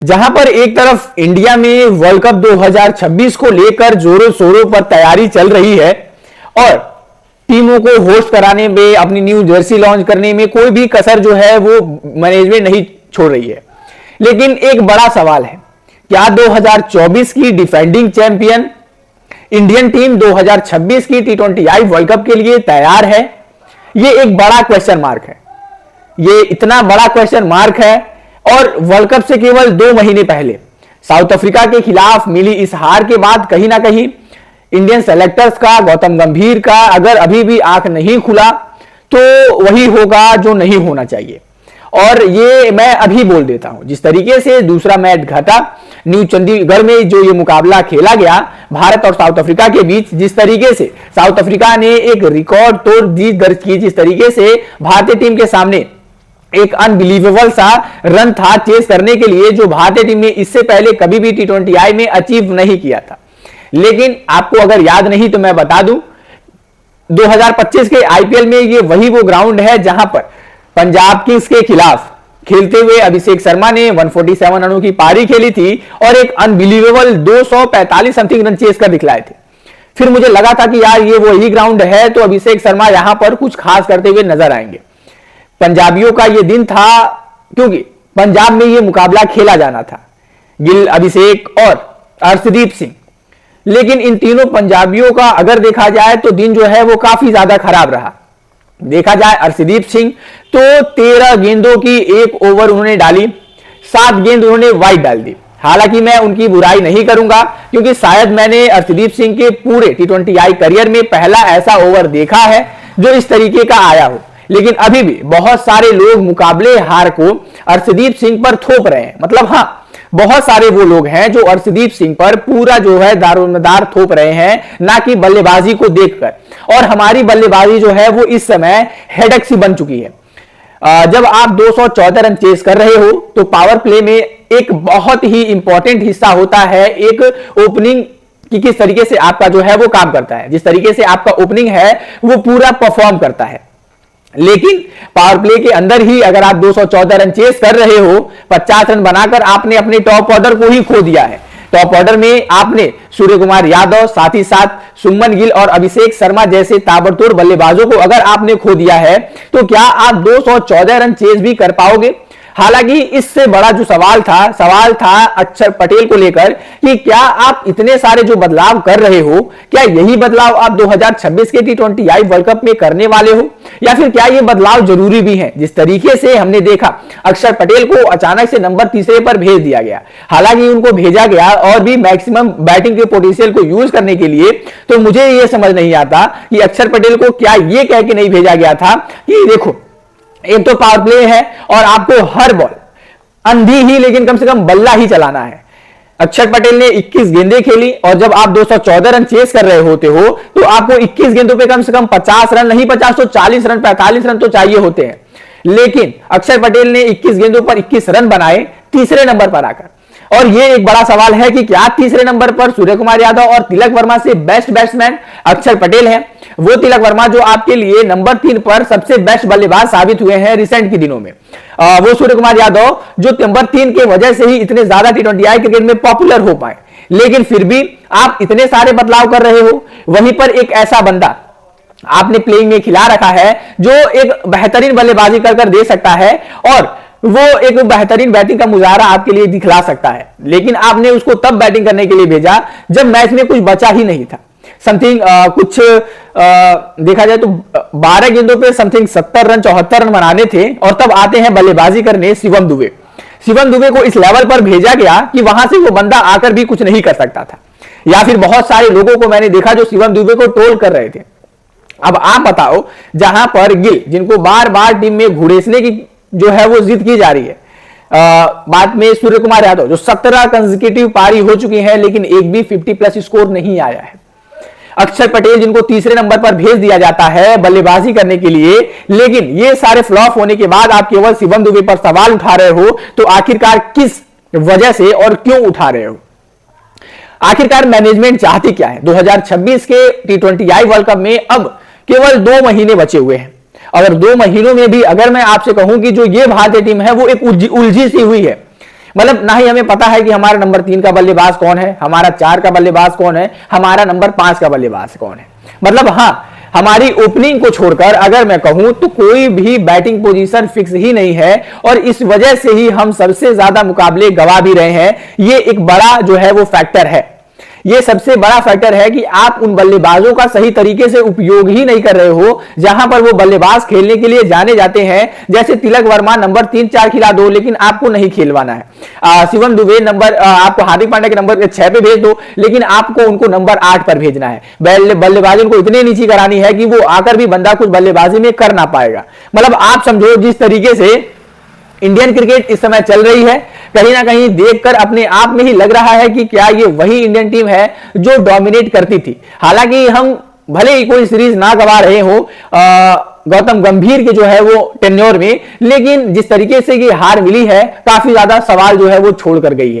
जहां पर एक तरफ इंडिया में वर्ल्ड कप 2026 को लेकर जोरों शोरों पर तैयारी चल रही है और टीमों को होस्ट कराने में, अपनी न्यू जर्सी लॉन्च करने में कोई भी कसर जो है वो मैनेजमेंट नहीं छोड़ रही है। लेकिन एक बड़ा सवाल है, क्या 2024 की डिफेंडिंग चैंपियन इंडियन टीम 2026 की T20I वर्ल्ड कप के लिए तैयार है? ये एक बड़ा क्वेश्चन मार्क है। ये इतना बड़ा क्वेश्चन मार्क है और वर्ल्ड कप से केवल 2 महीने पहले साउथ अफ्रीका के खिलाफ मिली इस हार के बाद कहीं ना कहीं इंडियन सेलेक्टर्स का, गौतम गंभीर का अगर अभी भी आंख नहीं खुला तो वही होगा जो नहीं होना चाहिए। और ये मैं अभी बोल देता हूं, जिस तरीके से दूसरा मैच घटा न्यू चंडीगढ़ में, जो ये मुकाबला खेला गया भारत और साउथ अफ्रीका के बीच, जिस तरीके से साउथ अफ्रीका ने एक रिकॉर्ड तोड़ जीत दर्ज की, जिस तरीके से भारतीय टीम के सामने एक अनबिलीवेबल सा रन था चेस करने के लिए, जो भारतीय टीम ने इससे पहले कभी भी T20I में अचीव नहीं किया था। लेकिन आपको अगर याद नहीं तो मैं बता दूं, 2025 के IPL में ये वो ग्राउंड है जहां पर पंजाब किंग्स के खिलाफ खेलते हुए अभिषेक शर्मा ने 147 रनों की पारी खेली थी और एक अनबिलीवेबल 245 समथिंग रन चेस कर दिखलाए थे। फिर मुझे लगा था कि यार ये वही ग्राउंड है तो अभिषेक शर्मा यहां पर कुछ खास करते हुए नजर आएंगे। पंजाबियों का यह दिन था क्योंकि पंजाब में यह मुकाबला खेला जाना था, गिल, अभिषेक और अर्शदीप सिंह। लेकिन इन तीनों पंजाबियों का अगर देखा जाए तो दिन जो है वो काफी ज्यादा खराब रहा। देखा जाए अर्शदीप सिंह तो 13 गेंदों की 1 ओवर उन्होंने डाली, 7 गेंद उन्होंने वाइड डाल दी। हालांकि मैं उनकी बुराई नहीं करूंगा क्योंकि शायद मैंने अर्शदीप सिंह के पूरे T20I करियर में पहला ऐसा ओवर देखा है जो इस तरीके का आया हो। लेकिन अभी भी बहुत सारे लोग मुकाबले हार को अर्शदीप सिंह पर थोप रहे हैं। मतलब हाँ, बहुत सारे वो लोग हैं जो अर्शदीप सिंह पर पूरा जो है दारोमदार थोप रहे हैं, ना कि बल्लेबाजी को देखकर। और हमारी बल्लेबाजी जो है वो इस समय हेडेक सी बन चुकी है। जब आप 214 रन चेस कर रहे हो तो पावर प्ले में एक बहुत ही इंपॉर्टेंट हिस्सा होता है एक ओपनिंग कि किस तरीके से आपका जो है वो काम करता है, जिस तरीके से आपका ओपनिंग है वो पूरा परफॉर्म करता है। लेकिन पावर प्ले के अंदर ही अगर आप 214 रन चेस कर रहे हो, 50 रन बनाकर आपने अपने टॉप ऑर्डर को ही खो दिया है। टॉप ऑर्डर में आपने सूर्य कुमार यादव, साथ ही साथ सुमन गिल और अभिषेक शर्मा जैसे ताबड़तोड़ बल्लेबाजों को अगर आपने खो दिया है तो क्या आप 214 रन चेस भी कर पाओगे? हालांकि इससे बड़ा जो सवाल था अक्षर पटेल को लेकर कि क्या आप इतने सारे जो बदलाव कर रहे हो, क्या यही बदलाव आप 2026 के T20I वर्ल्ड कप में करने वाले हो, या फिर क्या ये बदलाव जरूरी भी हैं? जिस तरीके से हमने देखा अक्षर पटेल को अचानक से नंबर 3 पर भेज दिया गया। हालांकि उनको भेजा गया और भी मैक्सिमम बैटिंग के पोटेंशियल को यूज करने के लिए, तो मुझे यह समझ नहीं आता कि अक्षर पटेल को क्या यह कह के नहीं भेजा गया था कि देखो एक तो पावर प्ले है और आपको हर बॉल अंधी ही लेकिन कम से कम बल्ला ही चलाना है। अक्षर पटेल ने 21 गेंदें खेली और जब आप 214 रन चेस कर रहे होते हो तो आपको 21 गेंदों पे कम से कम 50 रन, नहीं 50 तो 40 रन, 45 रन तो चाहिए होते हैं। लेकिन अक्षर पटेल ने 21 गेंदों पर 21 रन बनाए तीसरे नंबर पर आकर। और यह एक बड़ा सवाल है कि क्या तीसरे नंबर पर सूर्य कुमार यादव और तिलक वर्मा से बेस्ट बैट्समैन अक्षर पटेल है? वो तिलक वर्मा जो आपके लिए नंबर 3 पर सबसे बेस्ट बल्लेबाज साबित हुए हैं रिसेंट के दिनों में, वो सूर्य कुमार यादव जो नंबर 3 के वजह से ही इतने ज्यादा T20I क्रिकेट में पॉपुलर हो पाए। लेकिन फिर भी आप इतने सारे बदलाव कर रहे हो, वहीं पर एक ऐसा बंदा आपने प्लेइंग में खिला रखा है जो एक बेहतरीन बल्लेबाजी कर दे सकता है और वो एक बेहतरीन बैटिंग का मुजाहरा आपके लिए दिखला सकता है। लेकिन आपने उसको तब बैटिंग करने के लिए भेजा जब मैच में कुछ बचा ही नहीं था। समथिंग कुछ देखा जाए तो 12 गेंदों पे समथिंग 70 रन 74 रन बनाने थे और तब आते हैं बल्लेबाजी करने शिवम दुबे। शिवम दुबे को इस लेवल पर भेजा गया कि वहां से वो बंदा आकर भी कुछ नहीं कर सकता था। या फिर बहुत सारे लोगों को मैंने देखा जो शिवम दुबे को ट्रोल कर रहे थे। अब आप बताओ, जहां पर गिल जिनको बार बार टीम में घुड़ेसने की जो है वो जिद की जा रही है, बाद में सूर्य कुमार यादव जो 17 कंसेक्यूटिव पारी हो चुकी है लेकिन एक भी 50+ स्कोर नहीं आया है। अक्षर पटेल जिनको तीसरे नंबर पर भेज दिया जाता है बल्लेबाजी करने के लिए, लेकिन ये सारे फ्लॉप होने के बाद आप केवल शिवम दुबे पर सवाल उठा रहे हो, तो आखिरकार किस वजह से और क्यों उठा रहे हो? आखिरकार मैनेजमेंट चाहती क्या है? 2026 के T20I वर्ल्ड कप में अब केवल 2 महीने बचे हुए हैं। अगर 2 महीनों में भी अगर मैं आपसे कहूं कि जो ये भारतीय टीम है वो एक उलझी सी हुई है, मतलब ना ही हमें पता है कि हमारा नंबर 3 का बल्लेबाज कौन है, हमारा 4 का बल्लेबाज कौन है, हमारा नंबर 5 का बल्लेबाज कौन है। मतलब हां, हमारी ओपनिंग को छोड़कर अगर मैं कहूं तो कोई भी बैटिंग पोजीशन फिक्स ही नहीं है, और इस वजह से ही हम सबसे ज्यादा मुकाबले गवा भी रहे हैं। ये एक बड़ा जो है वो फैक्टर है, ये सबसे बड़ा फैक्टर है कि आप उन बल्लेबाजों का सही तरीके से उपयोग ही नहीं कर रहे हो जहां पर वो बल्लेबाज खेलने के लिए जाने जाते हैं। जैसे तिलक वर्मा नंबर 3-4 खिला दो, लेकिन आपको नहीं खेलवाना है। शिवम दुबे नंबर आपको हार्दिक पांड्या के नंबर 6 पे भेज दो, लेकिन आपको उनको नंबर 8 पर भेजना है। बल्लेबाजी उनको इतनी नीची करानी है कि वो आकर भी बंदा कुछ बल्लेबाजी में कर ना पाएगा। मतलब आप समझो जिस तरीके से इंडियन क्रिकेट इस समय चल रही है, कहीं ना कहीं देखकर अपने आप में ही लग रहा है कि क्या ये वही इंडियन टीम है जो डोमिनेट करती थी। हालांकि हम भले ही कोई सीरीज ना गवा रहे हो गौतम गंभीर के जो है वो टेन्योर में, लेकिन जिस तरीके से ये हार मिली है, काफी ज्यादा सवाल जो है वो छोड़ कर गई है।